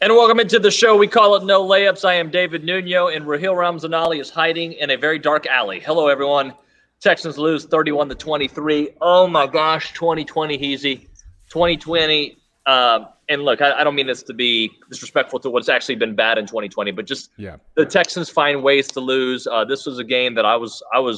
And welcome into the show. We call it No Layups. I am David Nuno, and Raheel Ramzanali is hiding in a very dark alley. Hello, everyone. Texans lose 31-23. Oh, my gosh, 2020, Heezy. 2020. And look, I don't mean this to be disrespectful to what's actually been bad in 2020, but just the Texans find ways to lose. This was a game that I thought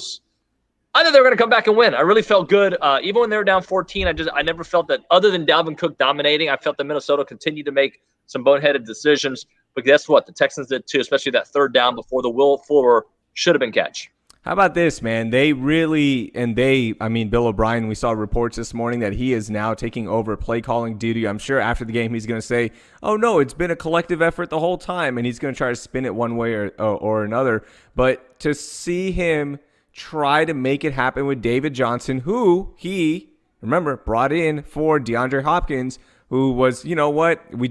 they were going to come back and win. I really felt good. Even when they were down 14, I never felt that, other than Dalvin Cook dominating, I felt that Minnesota continued to make some boneheaded decisions. But guess what? The Texans did too, especially that third down before the Will Fuller should have been catch. How about this, man? Bill O'Brien, we saw reports this morning that he is now taking over play calling duty. I'm sure after the game he's going to say, oh, no, it's been a collective effort the whole time, and he's going to try to spin it one way or another. But to see him try to make it happen with David Johnson, who he, remember, brought in for DeAndre Hopkins, who was, you know what, we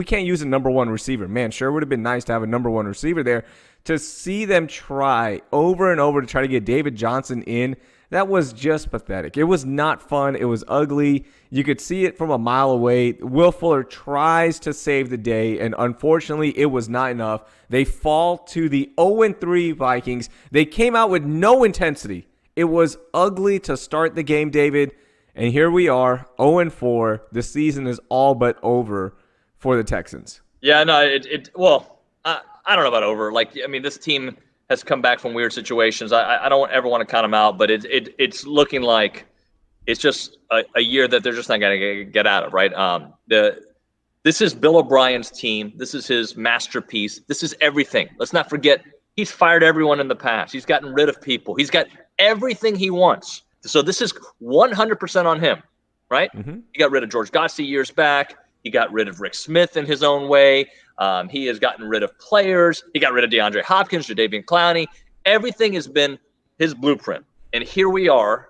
can't use a number one receiver. Man, sure would have been nice to have a number one receiver there. To see them try over and over to try to get David Johnson in, that was just pathetic. It was not fun. It was ugly. You could see it from a mile away. Will Fuller tries to save the day, and unfortunately, it was not enough. They fall to the 0-3 Vikings. They came out with no intensity. It was ugly to start the game, David. And here we are, 0-4. The season is all but over for the Texans. Yeah, no, I don't know about over. This team has come back from weird situations. I don't ever want to count them out, but it's looking like it's just a year that they're just not going to get out of, right? This is Bill O'Brien's team. This is his masterpiece. This is everything. Let's not forget, he's fired everyone in the past. He's gotten rid of people. He's got everything he wants. So this is 100% on him, right? Mm-hmm. He got rid of George Godsey years back. He got rid of Rick Smith in his own way. He has gotten rid of players. He got rid of DeAndre Hopkins, Jadeveon Clowney. Everything has been his blueprint. And here we are,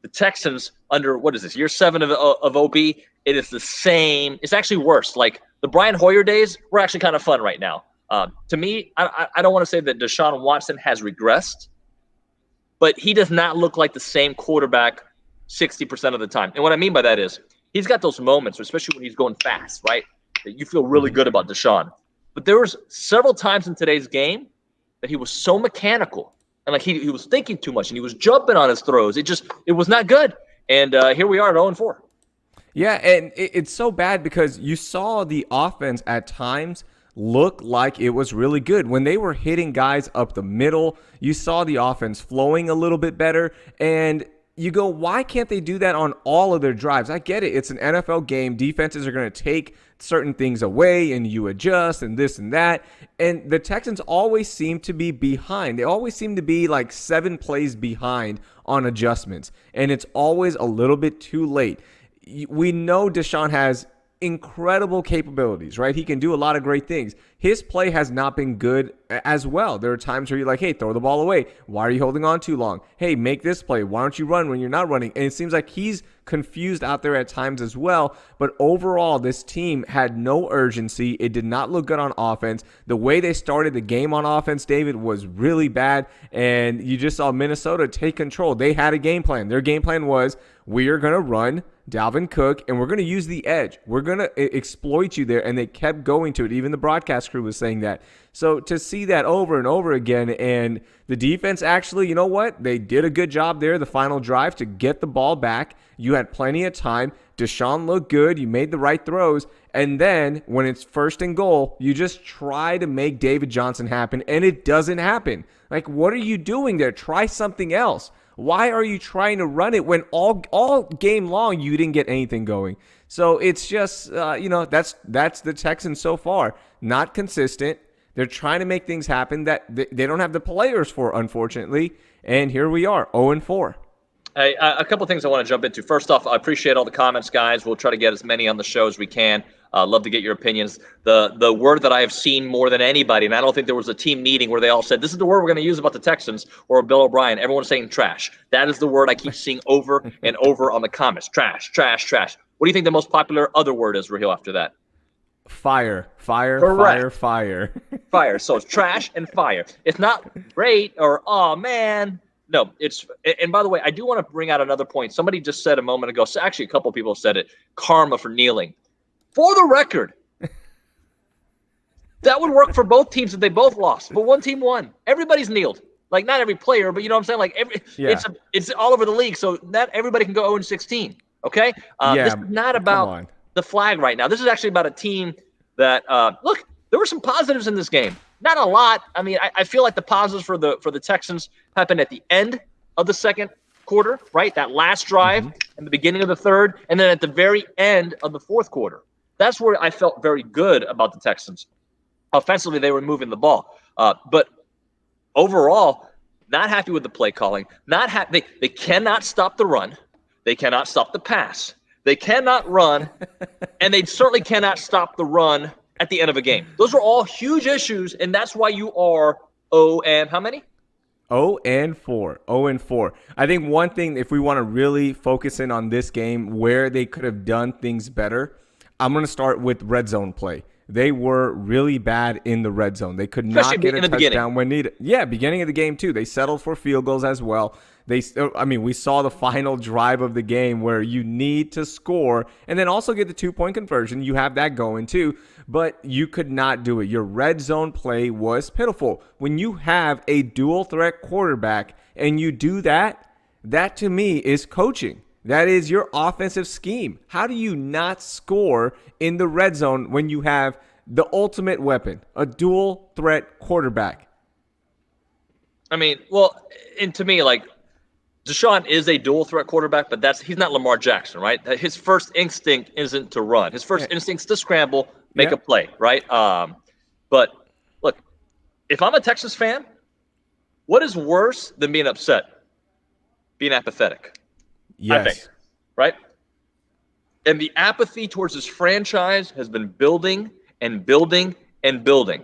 the Texans under, what is this, year 7 of OB. It is the same. It's actually worse. Like the Brian Hoyer days were actually kind of fun right now. To me, I don't want to say that Deshaun Watson has regressed, but he does not look like the same quarterback 60% of the time. And what I mean by that is he's got those moments, especially when he's going fast, right, that you feel really good about Deshaun. But there was several times in today's game that he was so mechanical and like he was thinking too much and he was jumping on his throws. It was not good. And here we are at 0-4. Yeah, and it's so bad because you saw the offense at times look like it was really good. When they were hitting guys up the middle, you saw the offense flowing a little bit better. And you go, why can't they do that on all of their drives? I get it. It's an NFL game. Defenses are going to take certain things away and you adjust and this and that. And the Texans always seem to be behind. They always seem to be like 7 plays behind on adjustments. And it's always a little bit too late. We know Deshaun has incredible capabilities, right? He can do a lot of great things. His play has not been good as well. There are times where you're like, hey, throw the ball away. Why are you holding on too long? Hey, make this play. Why don't you run when you're not running? And it seems like he's confused out there at times as well. But overall, this team had no urgency. It did not look good on offense. The way they started the game on offense, David, was really bad. And you just saw Minnesota take control. They had a game plan. Their game plan was, we are going to run Dalvin Cook, and we're going to use the edge. We're going to exploit you there, and they kept going to it. Even the broadcast crew was saying that. So to see that over and over again, and the defense actually, you know what? They did a good job there, the final drive, to get the ball back. You had plenty of time. Deshaun looked good. You made the right throws. And then when it's 1st and goal, you just try to make David Johnson happen, and it doesn't happen. Like, what are you doing there? Try something else. Why are you trying to run it when all game long you didn't get anything going? So it's just, that's the Texans so far. Not consistent. They're trying to make things happen that they don't have the players for, unfortunately. And here we are, 0-4. Hey, a couple of things I want to jump into. First off, I appreciate all the comments, guys. We'll try to get as many on the show as we can. Love to get your opinions. The word that I have seen more than anybody, and I don't think there was a team meeting where they all said, this is the word we're going to use about the Texans or Bill O'Brien. Everyone's saying trash. That is the word I keep seeing over and over on the comments. Trash, trash, trash. What do you think the most popular other word is, Raheel, after that? Fire. Correct. Fire. Fire. So it's trash and fire. It's not great or, oh, man. No, it's – and by the way, I do want to bring out another point. Somebody just said a moment ago – actually, a couple people said it – karma for kneeling. For the record, That would work for both teams if they both lost, but one team won. Everybody's kneeled. Like, not every player, but you know what I'm saying? Like, it's all over the league, so not everybody can go 0-16, okay? This is not about the flag right now. This is actually about a team that, look, there were some positives in this game. Not a lot. I mean, I feel like the positives for the Texans happened at the end of the second quarter, right? That last drive in the beginning of the third, and then at the very end of the fourth quarter. That's where I felt very good about the Texans. Offensively, they were moving the ball. But overall, not happy with the play calling. They cannot stop the run. They cannot stop the pass. They cannot run, and they certainly cannot stop the run at the end of a game. Those are all huge issues, and that's why you are 0 and how many? 0-4. 0-4. I think one thing, if we want to really focus in on this game where they could have done things better, I'm going to start with red zone play. They were really bad in the red zone. They could not get a touchdown when needed. Yeah, beginning of the game too. They settled for field goals as well. We saw the final drive of the game where you need to score and then also get the 2-point conversion. You have that going too, but you could not do it. Your red zone play was pitiful. When you have a dual threat quarterback and you do that, that to me is coaching. That is your offensive scheme. How do you not score in the red zone when you have the ultimate weapon, a dual threat quarterback? I mean, well, and to me, like, Deshaun is a dual threat quarterback, but he's not Lamar Jackson, right? His first instinct isn't to run. His first instinct is to scramble, make a play, right? But look, if I'm a Texas fan, what is worse than being upset? Being apathetic. Yes. I think, right? And the apathy towards this franchise has been building and building and building.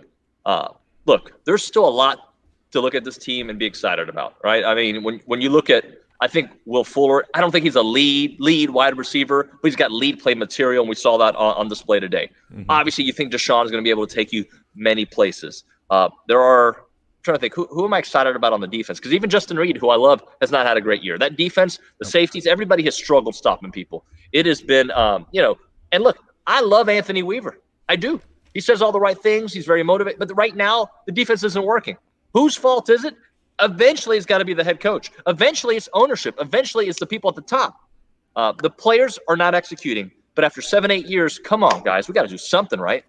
Look, there's still a lot to look at this team and be excited about, right? I mean, when you look at, I think Will Fuller, I don't think he's a lead wide receiver, but he's got lead play material, and we saw that on display today. Obviously, you think Deshaun is going to be able to take you many places. I'm trying to think, who am I excited about on the defense? Because even Justin Reed, who I love, has not had a great year. That defense, the safeties, everybody has struggled stopping people. It has been, and look, I love Anthony Weaver. I do. He says all the right things. He's very motivated. But right now, the defense isn't working. Whose fault is it? Eventually, it's got to be the head coach. Eventually, it's ownership. Eventually, it's the people at the top. The players are not executing. But after 7-8 years, come on, guys. We got to do something, right?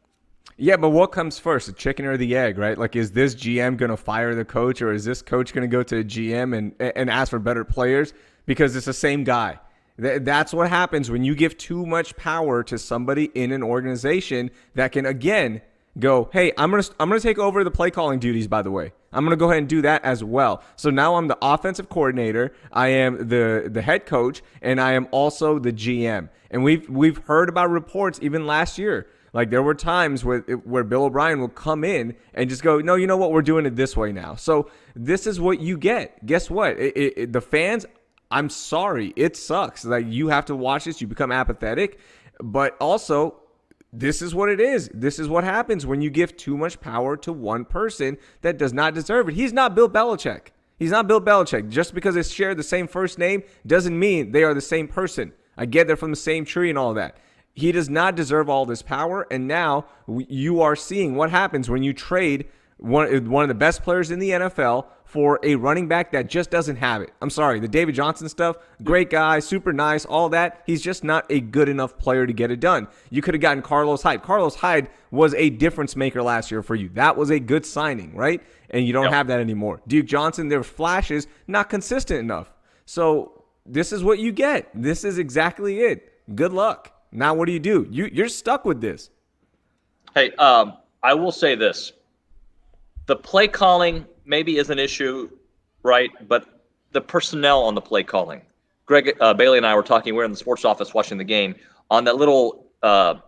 Yeah, but what comes first, the chicken or the egg, right? Like, is this GM going to fire the coach, or is this coach going to go to the GM and ask for better players because it's the same guy? That's what happens when you give too much power to somebody in an organization that can, again, go, hey, I'm gonna take over the play calling duties, by the way. I'm going to go ahead and do that as well. So now I'm the offensive coordinator, I am the head coach, and I am also the GM. And we've heard about reports even last year. Like, there were times where Bill O'Brien will come in and just go, no, you know what? We're doing it this way now. So this is what you get. Guess what? The fans, I'm sorry. It sucks. Like, you have to watch this. You become apathetic. But also, this is what it is. This is what happens when you give too much power to one person that does not deserve it. He's not Bill Belichick. He's not Bill Belichick. Just because they share the same first name doesn't mean they are the same person. I get they're from the same tree and all that. He does not deserve all this power, and now you are seeing what happens when you trade one of the best players in the NFL for a running back that just doesn't have it. I'm sorry, the David Johnson stuff, great guy, super nice, all that. He's just not a good enough player to get it done. You could have gotten Carlos Hyde. Carlos Hyde was a difference maker last year for you. That was a good signing, right? And you don't have that anymore. Duke Johnson, there were flashes, not consistent enough. So this is what you get. This is exactly it. Good luck. Now what do? You're stuck with this. Hey, I will say this. The play calling maybe is an issue, right? But the personnel on the play calling. Greg Bailey and I were talking. We were in the sports office watching the game on that little what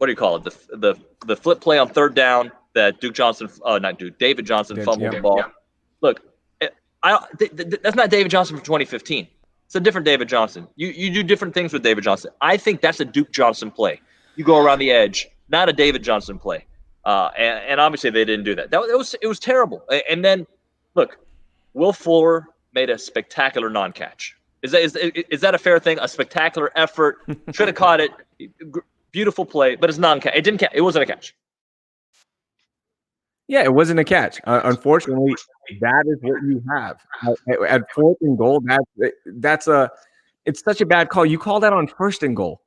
do you call it? The flip play on third down that David Johnson fumbled the ball. Yeah. Look, that's not David Johnson from 2015. It's a different David Johnson. You do different things with David Johnson. I think that's a Duke Johnson play. You go around the edge, not a David Johnson play. And obviously they didn't do that. It was terrible. And then, look, Will Fuller made a spectacular non-catch. Is that a fair thing? A spectacular effort. Should have caught it. Beautiful play, but it's non-catch. It didn't catch. It wasn't a catch. Yeah, it wasn't a catch. Unfortunately, that is what you have at 4th and goal. It's such a bad call. You call that on 1st and goal,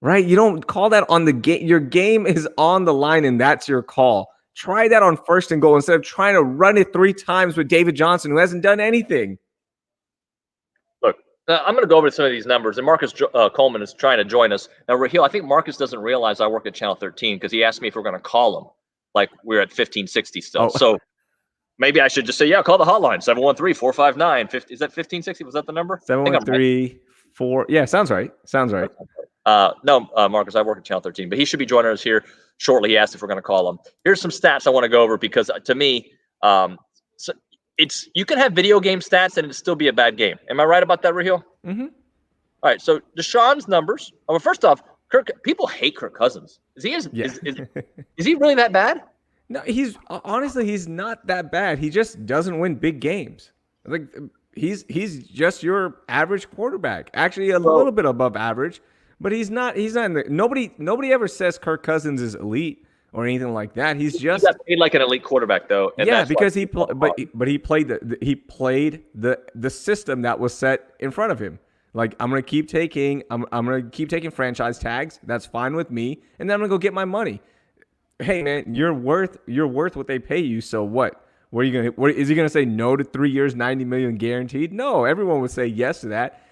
right? You don't call that on the game. Your game is on the line, and that's your call. Try that on 1st and goal instead of trying to run it 3 times with David Johnson, who hasn't done anything. Look, I'm going to go over some of these numbers, and Marcus Coleman is trying to join us. Now, Raheel, I think Marcus doesn't realize I work at Channel 13 because he asked me if we're going to call him. Like we're at 1560 still. Oh. So maybe I should just say, yeah, call the hotline, 713-459-50. Is that 1560? Was that the number? 713-4. Yeah, sounds right. Sounds right. No, Marcus, I work at Channel 13, but he should be joining us here shortly. He asked if we're going to call him. Here's some stats I want to go over because to me, so you can have video game stats and it'd still be a bad game. Am I right about that, Raheel? Mm-hmm. All right. So Deshaun's numbers. Well, first off, people hate Kirk Cousins. Is he really that bad? No, he's not that bad. He just doesn't win big games. Like he's just your average quarterback. Actually, a little bit above average, but he's not in the nobody ever says Kirk Cousins is elite or anything like that. He got paid like an elite quarterback though. And yeah, because he played the system that was set in front of him. Like I'm gonna keep taking franchise tags. That's fine with me, and then I'm gonna go get my money. Hey man, you're worth what they pay you. So what? Is he gonna say no to 3 years, $90 million guaranteed? No, everyone would say yes to that.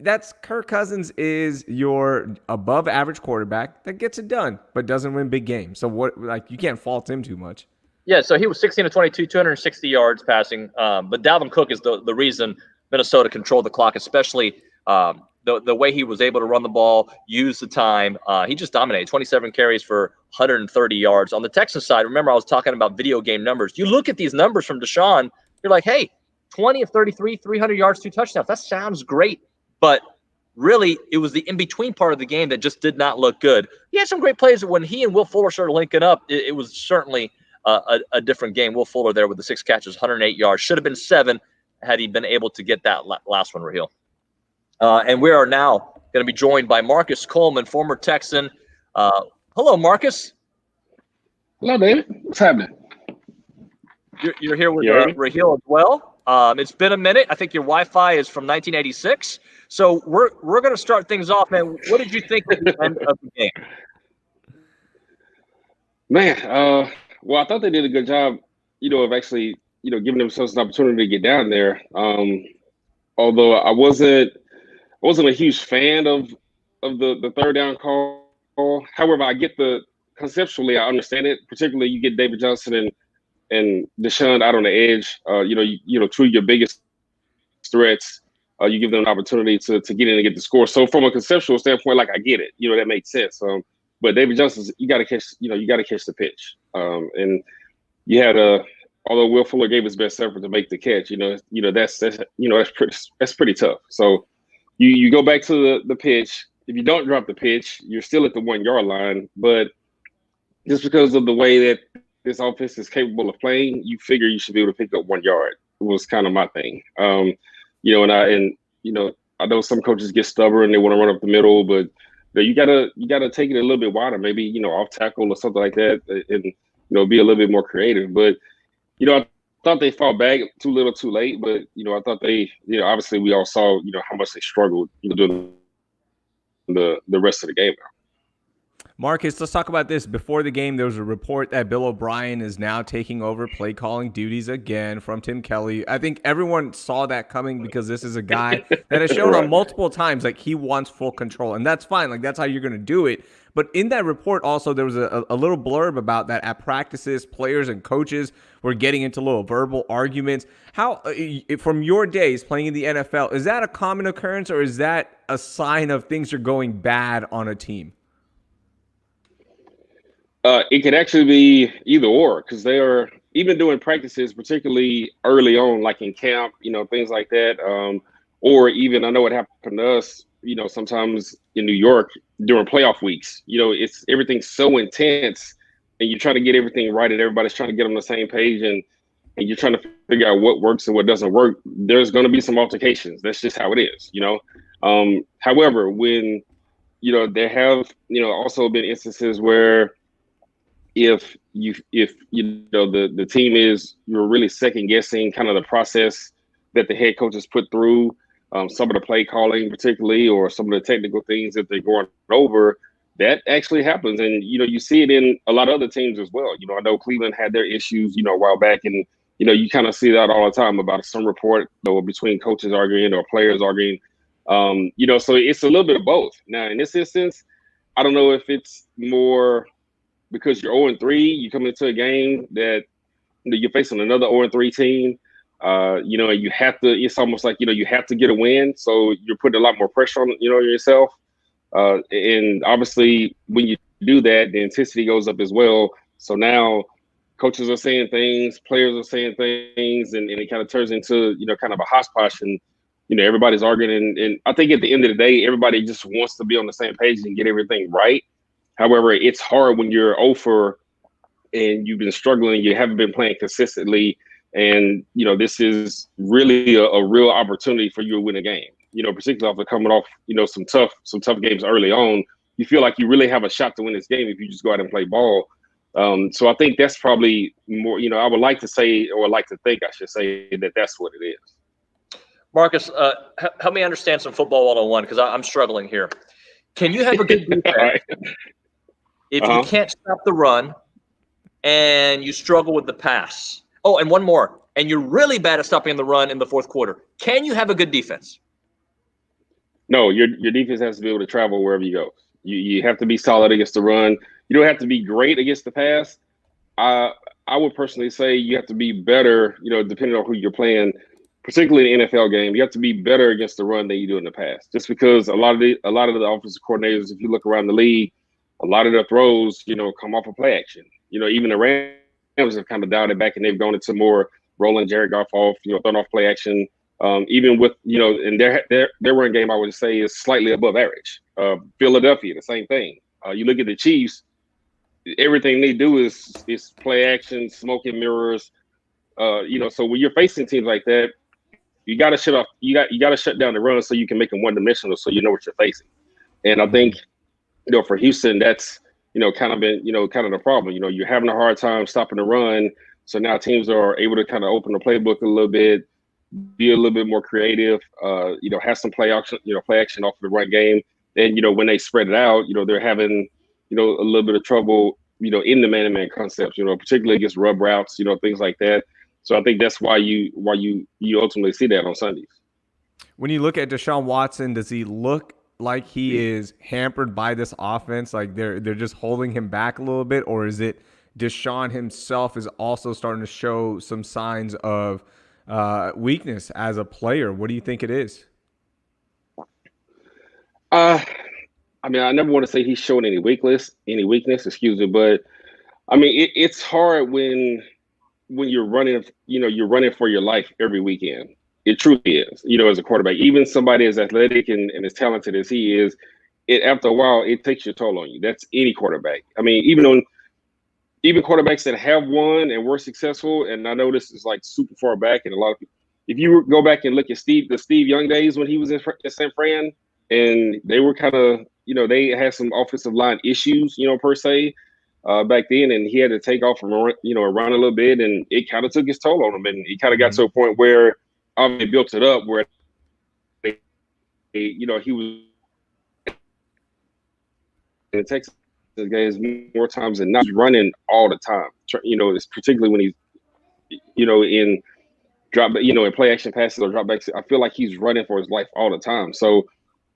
That's Kirk Cousins is your above average quarterback that gets it done, but doesn't win big games. So what? Like you can't fault him too much. Yeah, so he was 16 to 22, 260 yards passing. But Dalvin Cook is the reason Minnesota controlled the clock, especially the way he was able to run the ball, use the time. He just dominated. 27 carries for 130 yards. On the Texans side, remember I was talking about video game numbers. You look at these numbers from Deshaun, you're like, hey, 20 of 33, 300 yards, 2 touchdowns. That sounds great. But really, it was the in-between part of the game that just did not look good. He had some great plays. When he and Will Fuller started linking up, it was certainly a different game. Will Fuller there with the 6 catches, 108 yards. Should have been 7 had he been able to get that last one, Raheel. And we are now going to be joined by Marcus Coleman, former Texan. Hello, Marcus. Hello, David. What's happening? You're here with Raheel as well. It's been a minute. I think your Wi-Fi is from 1986. So we're going to start things off, man. What did you think at the end of the game? Man, well, I thought they did a good job, of actually, giving themselves an opportunity to get down there. Although I wasn't a huge fan of the third down call. However, I get conceptually, I understand it. Particularly, you get David Johnson and Deshaun out on the edge. Two of your biggest threats. You give them an opportunity to get in and get the score. So from a conceptual standpoint, like I get it. That makes sense. But David Johnson, you got to catch. You got to catch the pitch. And you had although Will Fuller gave his best effort to make the catch. That's pretty tough. So. You go back to the pitch. If you don't drop the pitch, you're still at the 1 yard line. But just because of the way that this offense is capable of playing, you figure you should be able to pick up 1 yard. It was kind of my thing. I know some coaches get stubborn, they want to run up the middle, but you gotta take it a little bit wider, maybe off tackle or something like that, and be a little bit more creative. But I thought they fought back too little, too late, but I thought they, obviously we all saw, how much they struggled, during the rest of the game. Marcus, let's talk about this. Before the game, there was a report that Bill O'Brien is now taking over play calling duties again from Tim Kelly. I think everyone saw that coming because this is a guy that has shown on multiple times like he wants full control, and that's fine. Like that's how you're going to do it. But in that report also, there was a little blurb about that at practices, players and coaches were getting into little verbal arguments. How, from your days playing in the NFL, is that a common occurrence or is that a sign of things are going bad on a team? It could actually be either or, because they are even doing practices, particularly early on, like in camp, things like that. Or even, I know it happened to us, sometimes in New York during playoff weeks. It's everything's so intense, and you're trying to get everything right, and everybody's trying to get on the same page, and you're trying to figure out what works and what doesn't work. There's going to be some altercations. That's just how it is, However, when there have also been instances where if you know the team is you're really second guessing kind of the process that the head coaches put through, some of the play calling particularly, or some of the technical things that they're going over, that actually happens. And you see it in a lot of other teams as well. I know Cleveland had their issues a while back, and you kind of see that all the time about some report or between coaches arguing or players arguing. So it's a little bit of both. Now in this instance, I don't know if it's more because you're 0-3, you come into a game that you're facing another 0-3 team. And you have to. It's almost like you have to get a win, so you're putting a lot more pressure on yourself. And obviously, when you do that, the intensity goes up as well. So now, coaches are saying things, players are saying things, and it kind of turns into kind of a hodgepodge, and everybody's arguing. And I think at the end of the day, everybody just wants to be on the same page and get everything right. However, it's hard when you're over and you've been struggling, you haven't been playing consistently, and this is really a real opportunity for you to win a game. Particularly after coming off some tough games early on, you feel like you really have a shot to win this game if you just go out and play ball. So I think that's probably more. I would like to say, or like to think, I should say, that that's what it is. Marcus, help me understand some football 101 because I'm struggling here. Can you have a good defense Right. if you can't stop the run and you struggle with the pass? Oh, and one more. And you're really bad at stopping the run in the fourth quarter. Can you have a good defense? No, your defense has to be able to travel wherever you go. You have to be solid against the run. You don't have to be great against the pass. I would personally say you have to be better, depending on who you're playing, particularly in the NFL game. You have to be better against the run than you do in the pass. Just because a lot of the offensive coordinators, if you look around the league, a lot of their throws, come off of play action. Even the Rams have kind of dialed it back, and they've gone into more rolling Jared Goff off, throwing off play action. Even with, and their run game, I would say, is slightly above average. Philadelphia, the same thing. You look at the Chiefs, everything they do is play action, smoke and mirrors. So when you're facing teams like that, you got to shut off. You got to shut down the run so you can make them one dimensional, so you know what you're facing. And I think, for Houston, that's kind of been kind of the problem. You're having a hard time stopping the run, so now teams are able to kind of open the playbook a little bit, be a little bit more creative. Have some play action off of the run game. And when they spread it out, they're having a little bit of trouble in the man-to-man concepts. Particularly against rub routes, things like that. So I think that's why you ultimately see that on Sundays. When you look at Deshaun Watson, does he look like he is hampered by this offense? Like they're just holding him back a little bit, or is it Deshaun himself is also starting to show some signs of weakness as a player? What do you think it is? I never want to say he's showing any weakness, excuse me, but it's hard when you're running, you're running for your life every weekend. It truly is, as a quarterback, even somebody as athletic and as talented as he is, after a while, it takes your toll on you. That's any quarterback. Even quarterbacks that have won and were successful, and I know this is like super far back, and a lot of people, if you go back and look at the Steve Young days when he was in San Fran, and they were kind of, they had some offensive line issues, per se, back then, and he had to take off and run a little bit, and it kind of took its toll on him, and he kind of got to a point where obviously built it up where he was in Texas games more times than not. He's running all the time. It's particularly when he's in drop, in play action passes or dropbacks. I feel like he's running for his life all the time. So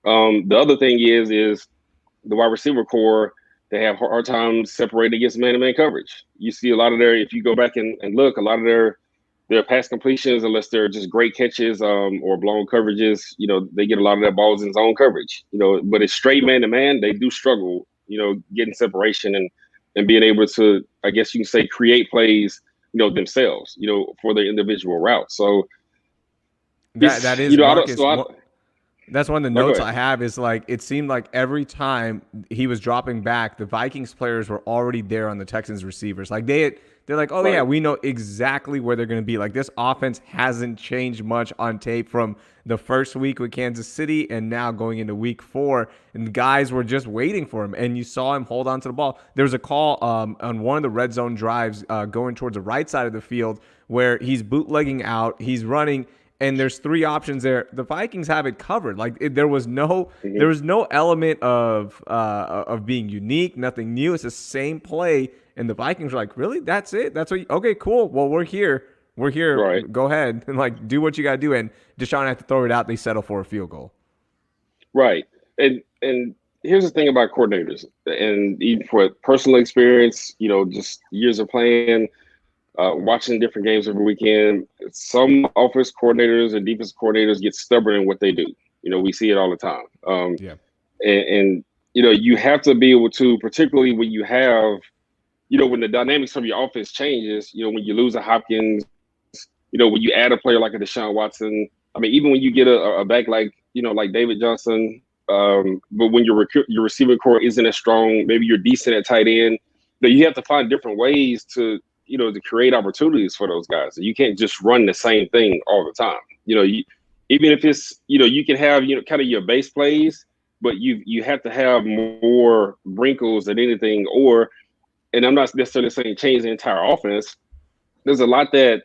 the other thing is the wide receiver core. They have hard times separating against man-to-man coverage. You see a lot of if you go back and look, a lot of their pass completions, unless they're just great catches or blown coverages, they get a lot of their balls in zone coverage, but it's straight man-to-man. They do struggle, getting separation and being able to, I guess you can say, create plays, themselves, for their individual routes. So that is, Marcus, That's one of the No, go notes ahead. I have is like it seemed like every time he was dropping back, the Vikings players were already there on the Texans receivers. Like they're like, oh yeah, Right. we know exactly where they're going to be. Like this offense hasn't changed much on tape from the first week with Kansas City and now going into week 4. And the guys were just waiting for him, and you saw him hold on to the ball. There was a call on one of the red zone drives going towards the right side of the field where he's bootlegging out, he's running. And there's 3 options there. The Vikings have it covered. Like there was no element of being unique, nothing new. It's the same play, and the Vikings were like, really? That's it? That's what? Okay, cool. Well, we're here. We're here. Right. Go ahead and like do what you gotta do. And Deshaun had to throw it out. They settle for a field goal. Right. And here's the thing about coordinators, and even for personal experience, just years of playing, watching different games every weekend. Some offense coordinators and defense coordinators get stubborn in what they do. We see it all the time. Yeah. And you have to be able to, particularly when you have, when the dynamics of your offense changes, when you lose a Hopkins, when you add a player like a Deshaun Watson. I mean, even when you get a back like David Johnson, but when your receiving core isn't as strong, maybe you're decent at tight end, but you have to find different ways to create opportunities for those guys. You can't just run the same thing all the time. Even if it's, you can have, kind of your base plays, but you have to have more wrinkles than anything. And I'm not necessarily saying change the entire offense. There's a lot that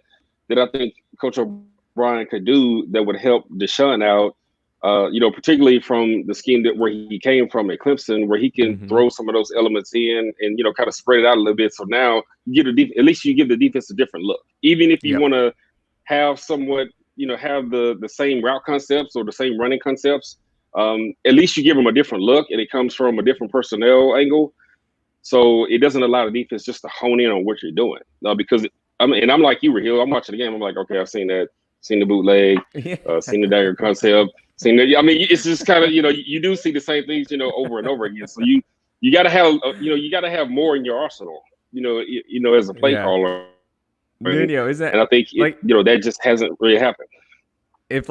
I think Coach O'Brien could do that would help Deshaun out. Particularly from the scheme where he came from at Clemson, where he can throw some of those elements in and, kind of spread it out a little bit. So now you give at least you give the defense a different look. Even if you want to have somewhat, have the same route concepts or the same running concepts, at least you give them a different look, and it comes from a different personnel angle. So it doesn't allow the defense just to hone in on what you're doing. Because I'm like you, Raheel. I'm watching the game. I'm like, okay, I've seen that, seen the bootleg, seen the dagger concept. It's just kind of, you do see the same things, over and over again. So you got to have, you got to have more in your arsenal, as a play caller. Nuno, is that? And I think that just hasn't really happened. If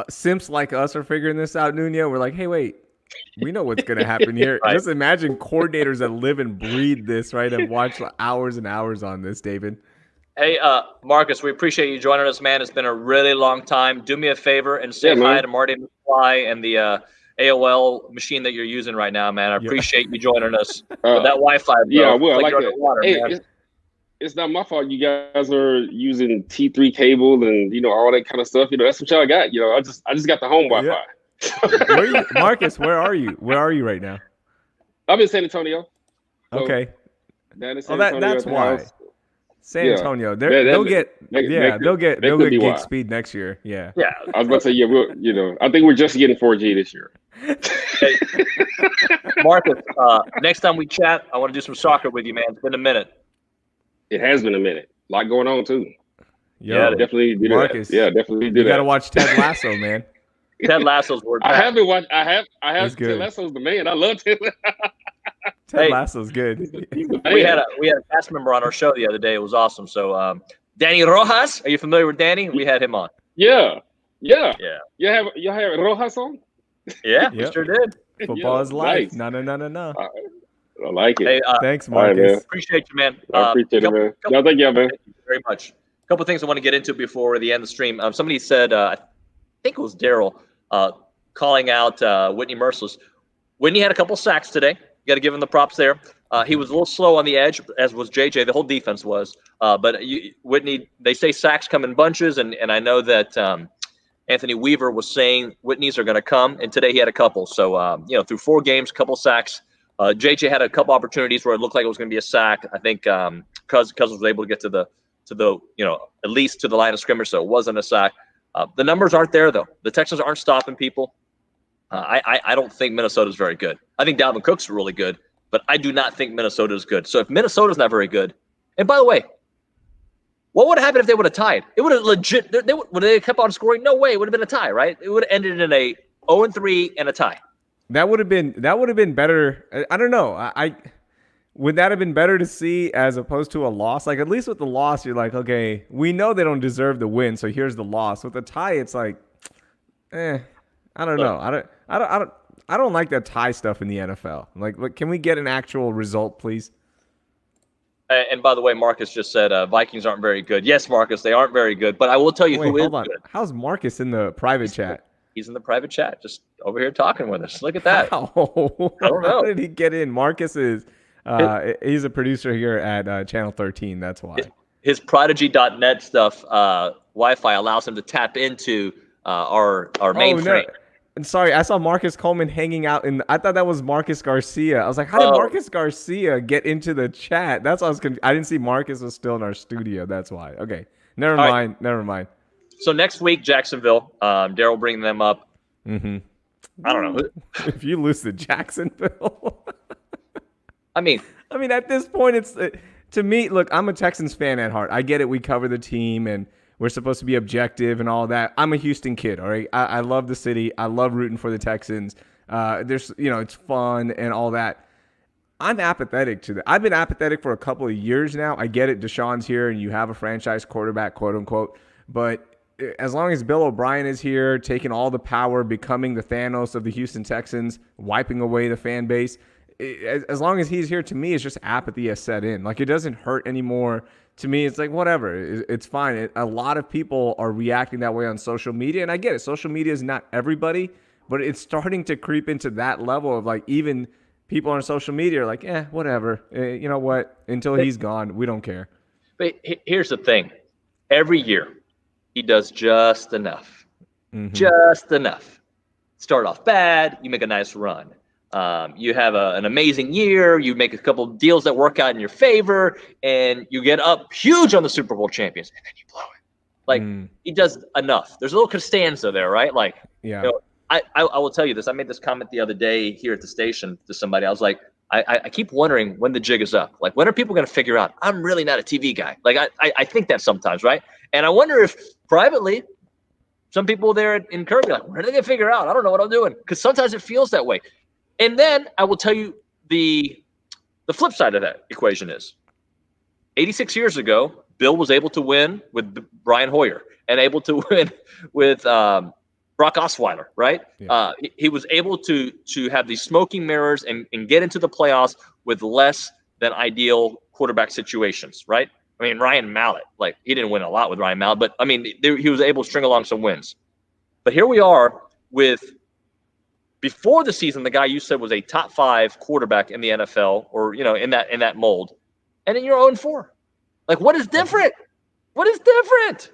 simps like us are figuring this out, Nuno, we're like, hey, wait, we know what's gonna happen here. Right. Just imagine coordinators that live and breathe this, right, and watch hours and hours on this, David. Hey, Marcus, we appreciate you joining us, man. It's been a really long time. Do me a favor and say hi to Marty McFly and the AOL machine that you're using right now, man. I appreciate you joining us. With that Wi-Fi, bro. Yeah, I will. Like I like that. Water, man. It's not my fault. You guys are using T3 cable and all that kind of stuff. That's what y'all got. I just got the home Wi-Fi. Yeah. Marcus, where are you? Where are you right now? I'm in San Antonio. So okay. That's why. House. San Antonio. They'll get gig speed next year. Yeah. Yeah. I was about to say, I think we're just getting 4G this year. Hey, Marcus, next time we chat, I want to do some soccer with you, man. It's been a minute. It has been a minute. A lot going on too. Yeah, definitely do Marcus, that. Yeah, definitely do that. You got to watch Ted Lasso, man. Ted Lasso's word. I haven't watched. I have. Ted Lasso's the man. I love Ted. Ted Lasso's good. We had a cast member on our show the other day. It was awesome. So Danny Rojas, are you familiar with Danny? We had him on. Yeah. You have Rojas on? Yeah, we sure did. Football is life. Nice. No. I like it. Hey, thanks, Marcus. Right, appreciate you, man. I appreciate it, man. No, thank you, man. Thank you very much. A couple things I want to get into before the end of the stream. Somebody said, I think it was Daryl, calling out Whitney Merciless. Whitney had a couple sacks today. You got to give him the props there. He was a little slow on the edge, as was JJ. The whole defense was. But Whitney, they say sacks come in bunches, and I know that Anthony Weaver was saying Whitney's are going to come, and today he had a couple. So, through 4 games, couple sacks. JJ had a couple opportunities where it looked like it was going to be a sack. I think Cousins was able to get to the at least to the line of scrimmage, so it wasn't a sack. The numbers aren't there, though. The Texans aren't stopping people. I don't think Minnesota's very good. I think Dalvin Cook's really good, but I do not think Minnesota is good. So if Minnesota's not very good, and by the way, what would have happened if they would have tied? It would have legit. Would they have kept on scoring? No way. It would have been a tie, right? It would have ended in a 0-3 and a tie. That would have been better. I don't know. I would that have been better to see as opposed to a loss? Like, at least with the loss, you're like, okay, we know they don't deserve the win, so here's the loss. With the tie, it's like, I don't So, know. I don't like that tie stuff in the NFL. Like, can we get an actual result, please? and by the way, Marcus just said Vikings aren't very good. Yes, Marcus, they aren't very good. But I will tell you Wait, who is hold on. good. How's Marcus in the private chat? He's in the private chat, just over here talking with us. Look at that. How? I don't How know. did he get in? Marcus is he's a producer here at Channel 13. That's why. His Prodigy.net stuff, Wi-Fi allows him to tap into our mainframe. No. And sorry, I saw Marcus Coleman hanging out I thought that was Marcus Garcia. I was like, how did Oh. Marcus Garcia get into the chat? That's why I didn't see Marcus was still in our studio. That's why. Okay. Never mind. So next week, Jacksonville, Daryl bringing them up. Mm-hmm. I don't know. If you lose to Jacksonville. I mean, at this point, it's to me. Look, I'm a Texans fan at heart. I get it. We cover the team, and we're supposed to be objective and all that. I'm a Houston kid. All right, I love the city. I love rooting for the Texans. It's fun and all that. I'm apathetic to that. I've been apathetic for a couple of years now. I get it. Deshaun's here, and you have a franchise quarterback, quote unquote. But as long as Bill O'Brien is here, taking all the power, becoming the Thanos of the Houston Texans, wiping away the fan base. As long as he's here, to me, it's just apathy has set in. Like, it doesn't hurt anymore. To me, it's like, whatever. It's fine. A lot of people are reacting that way on social media, and I get it. Social media is not everybody, but it's starting to creep into that level of, like, even people on social media are like, whatever. You know what? Until he's gone, we don't care. But here's the thing. Every year, he does just enough. Mm-hmm. Just enough. Start off bad, you make a nice run. You have an amazing year. You make a couple of deals that work out in your favor, and you get up huge on the Super Bowl champions, and then you blow it. Like, he does enough. There's a little Costanza there, right? Like, yeah. You know, I will tell you this. I made this comment the other day here at the station to somebody. I was like, I keep wondering when the jig is up. Like, when are people going to figure out I'm really not a TV guy? Like, I think that sometimes, right? And I wonder if privately, some people there in Kirby are like, when are they going to figure out? I don't know what I'm doing. Because sometimes it feels that way. And then I will tell you the flip side of that equation is 86 years ago, Bill was able to win with Brian Hoyer and able to win with Brock Osweiler, right? Yeah. He was able to have these smoking mirrors and get into the playoffs with less than ideal quarterback situations, right? I mean, Ryan Mallett, like, he didn't win a lot with Ryan Mallett, but I mean, he was able to string along some wins. But here we are with, before the season, the guy you said was a top 5 quarterback in the NFL, or, you know, in that mold, and then you're 0-4. Like, what is different? What is different?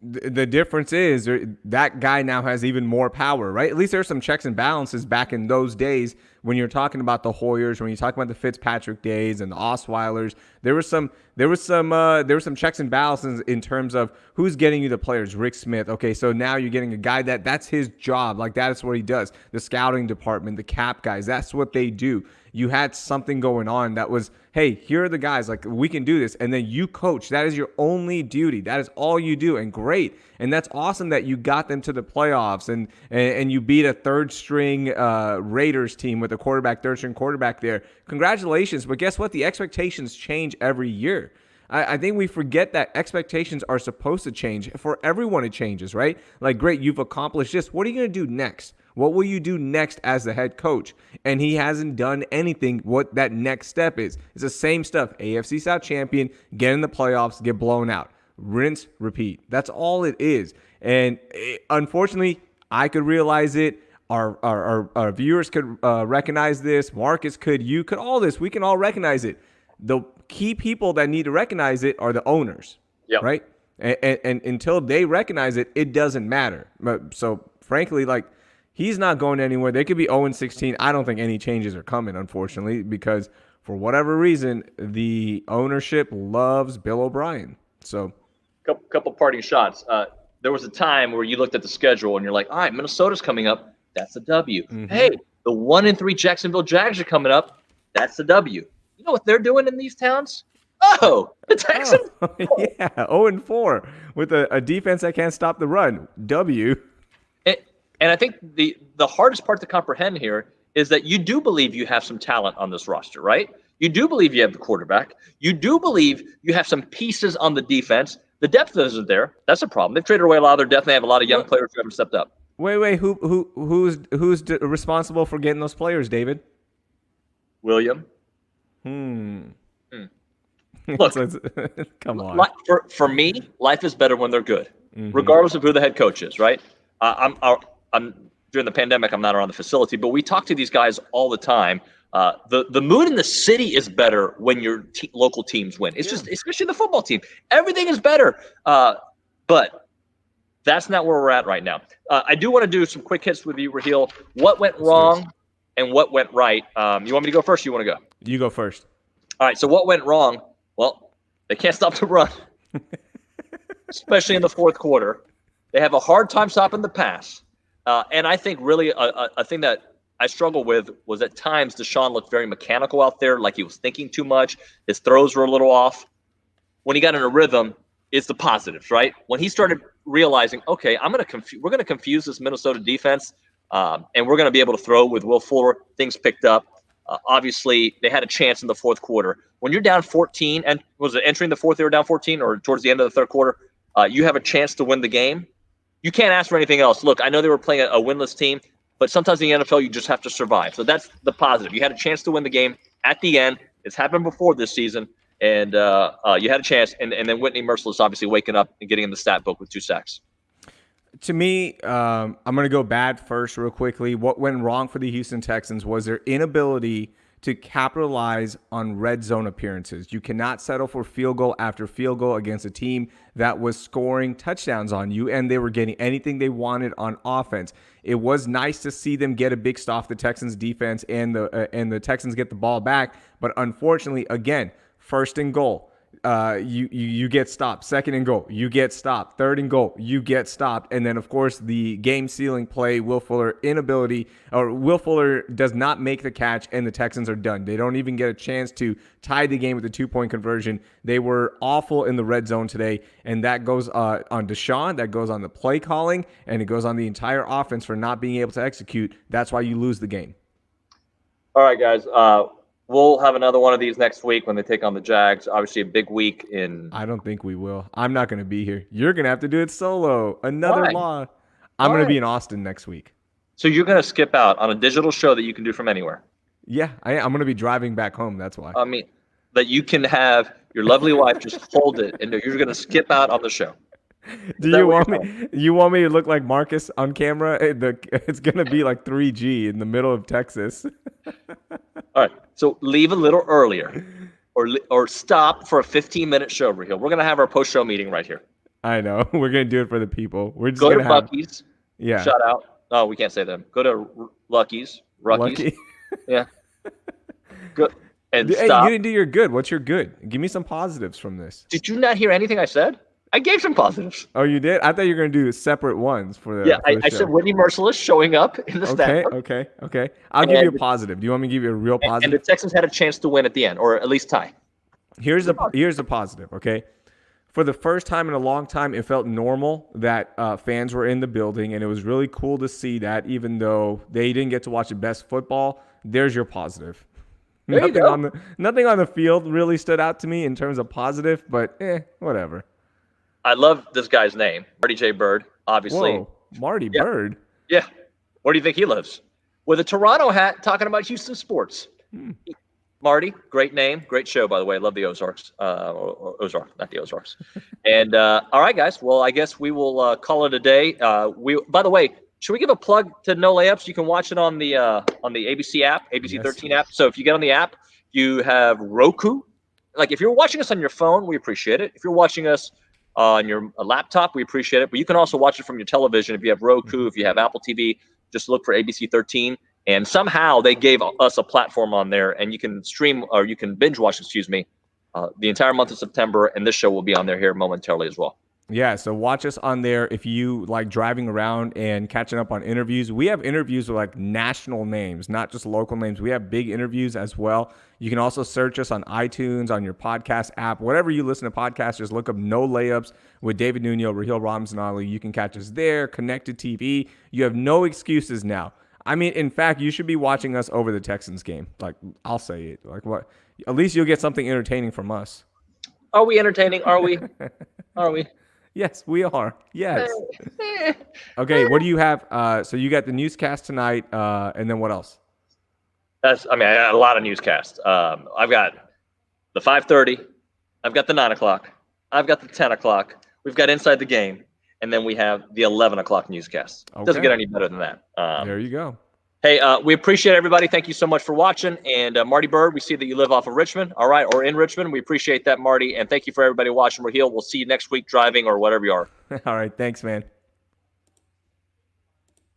The difference is that guy now has even more power, right? At least there's some checks and balances back in those days when you're talking about the Hoyers, when you're talking about the Fitzpatrick days and the Osweilers. There was some checks and balances in terms of who's getting you the players. Rick Smith. Okay, so now you're getting a guy that's his job. Like, that's what he does. The scouting department, the cap guys, that's what they do. You had something going on that was, hey, here are the guys, like, we can do this. And then you coach. That is your only duty. That is all you do. And great. And that's awesome that you got them to the playoffs and you beat a third-string Raiders team with a third-string quarterback there. Congratulations. But guess what? The expectations change every year. I think we forget that expectations are supposed to change. For everyone, it changes, right? Like, great, you've accomplished this. What are you going to do next? What will you do next as the head coach? And he hasn't done anything what that next step is. It's the same stuff. AFC South champion, get in the playoffs, get blown out. Rinse, repeat. That's all it is. And unfortunately, I could realize it. Our viewers could recognize this. Marcus could. You could. All this. We can all recognize it. The key people that need to recognize it are the owners, right? And until they recognize it, it doesn't matter. So, frankly, like, he's not going anywhere. They could be 0-16. I don't think any changes are coming, unfortunately, because for whatever reason, the ownership loves Bill O'Brien. So, couple parting shots. There was a time where you looked at the schedule and you're like, all right, Minnesota's coming up. That's a W. Mm-hmm. Hey, the 1-3 Jacksonville Jags are coming up. That's a W. You know what they're doing in these towns? Oh, the Texans. Oh, yeah, 0-4 with a defense that can't stop the run. W. And I think the hardest part to comprehend here is that you do believe you have some talent on this roster, right? You do believe you have the quarterback. You do believe you have some pieces on the defense. The depth isn't there. That's a problem. They've traded away a lot of their depth. They have a lot of young players who haven't stepped up. Wait. Who's responsible for getting those players, David? William. Look, come on. For me, life is better when they're good, regardless of who the head coach is. Right? I'm during the pandemic. I'm not around the facility, but we talk to these guys all the time. The mood in the city is better when your local teams win. It's just, especially the football team, everything is better. But that's not where we're at right now. I do want to do some quick hits with you, Raheel. What went wrong and what went right? You want me to go first? Or you want to go? You go first. All right. So what went wrong? Well, they can't stop the run, especially in the fourth quarter. They have a hard time stopping the pass. And I think really a thing that I struggled with was at times Deshaun looked very mechanical out there, like he was thinking too much. His throws were a little off. When he got in a rhythm, it's the positives, right? When he started realizing, okay, we're going to confuse this Minnesota defense, and we're going to be able to throw with Will Fuller, things picked up. Obviously, they had a chance in the fourth quarter. When you're down 14, and was it entering the fourth they were down 14 or towards the end of the third quarter, you have a chance to win the game. You can't ask for anything else. Look, I know they were playing a winless team, but sometimes in the NFL, you just have to survive. So that's the positive. You had a chance to win the game at the end. It's happened before this season, and you had a chance. And then Whitney Merciless obviously waking up and getting in the stat book with 2 sacks. To me, I'm going to go bad first real quickly. What went wrong for the Houston Texans was their inability to capitalize on red zone appearances. You cannot settle for field goal after field goal against a team that was scoring touchdowns on you, and they were getting anything they wanted on offense. It was nice to see them get a big stop the Texans defense and the Texans get the ball back, but unfortunately, again, first and goal. You get stopped. Second and goal, you get stopped. Third and goal, you get stopped. And then, of course, the game-sealing play, Will Fuller does not make the catch, and the Texans are done. They don't even get a chance to tie the game with a 2-point conversion. They were awful in the red zone today, and that goes on Deshaun, that goes on the play calling, and it goes on the entire offense for not being able to execute. That's why you lose the game. All right, guys. We'll have another one of these next week when they take on the Jags. Obviously, a big week in. I don't think we will. I'm not going to be here. You're going to have to do it solo. Another law. I'm going to be in Austin next week. So you're going to skip out on a digital show that you can do from anywhere? Yeah, I'm going to be driving back home. That's why. I mean, that you can have your lovely wife just hold it, and you're going to skip out on the show. Do you want me? You want me to look like Marcus on camera? It's going to be like 3G in the middle of Texas. All right. So leave a little earlier, or stop for a 15-minute show, Raheel. We're gonna have our post-show meeting right here. I know. We're gonna do it for the people. We're just go gonna to Buc-ee's. Yeah. Shout out. Oh, we can't say them. Go to Lucky's. Lucky. Yeah. Good. And hey, stop. you didn't do your good. What's your good? Give me some positives from this. Did you not hear anything I said? I gave some positives. Oh, you did? I thought you were going to do separate ones for the Yeah, for the I said Whitney Merciless showing up in the stat. Okay. I'll give you a positive. Do you want me to give you a real positive? And the Texans had a chance to win at the end, or at least tie. Here's a positive, okay? For the first time in a long time, it felt normal that fans were in the building, and it was really cool to see that, even though they didn't get to watch the best football. There's your positive. Nothing on the field really stood out to me in terms of positive, but whatever. I love this guy's name, Marty J. Bird, obviously. Whoa, Marty Bird? Yeah. Where do you think he lives? With a Toronto hat talking about Houston sports. Marty, great name. Great show, by the way. Love the Ozarks. Ozark, not the Ozarks. And all right, guys. Well, I guess we will call it a day. By the way, should we give a plug to No Layups? You can watch it on the ABC app, ABC 13 app. So if you get on the app, you have Roku. Like if you're watching us on your phone, we appreciate it. If you're watching us on your laptop, we appreciate it. But you can also watch it from your television. If you have Roku, if you have Apple TV, just look for ABC 13. And somehow they gave us a platform on there, and you can stream or you can binge watch, the entire month of September. And this show will be on there here momentarily as well. Yeah, so watch us on there if you like driving around and catching up on interviews. We have interviews with like national names, not just local names. We have big interviews as well. You can also search us on iTunes, on your podcast app, whatever you listen to podcasts. Just look up No Layups with David Nuno, Raheel Ali. You can catch us there. Connected TV. You have no excuses now. I mean, in fact, you should be watching us over the Texans game. Like, I'll say it. Like, what? At least you'll get something entertaining from us. Are we entertaining? Are we? Are we? Yes, we are. Yes. Okay, what do you have? So you got the newscast tonight, and then what else? I got a lot of newscasts. I've got the 5:30. I've got the 9 o'clock. I've got the 10 o'clock. We've got Inside the Game. And then we have the 11 o'clock newscast. Okay. Doesn't get any better than that. There you go. Hey, we appreciate everybody. Thank you so much for watching. And Marty Bird, we see that you live off of Richmond, all right, or in Richmond. We appreciate that, Marty. And thank you for everybody watching. Raheel, we'll see you next week driving or whatever you are. All right. Thanks, man.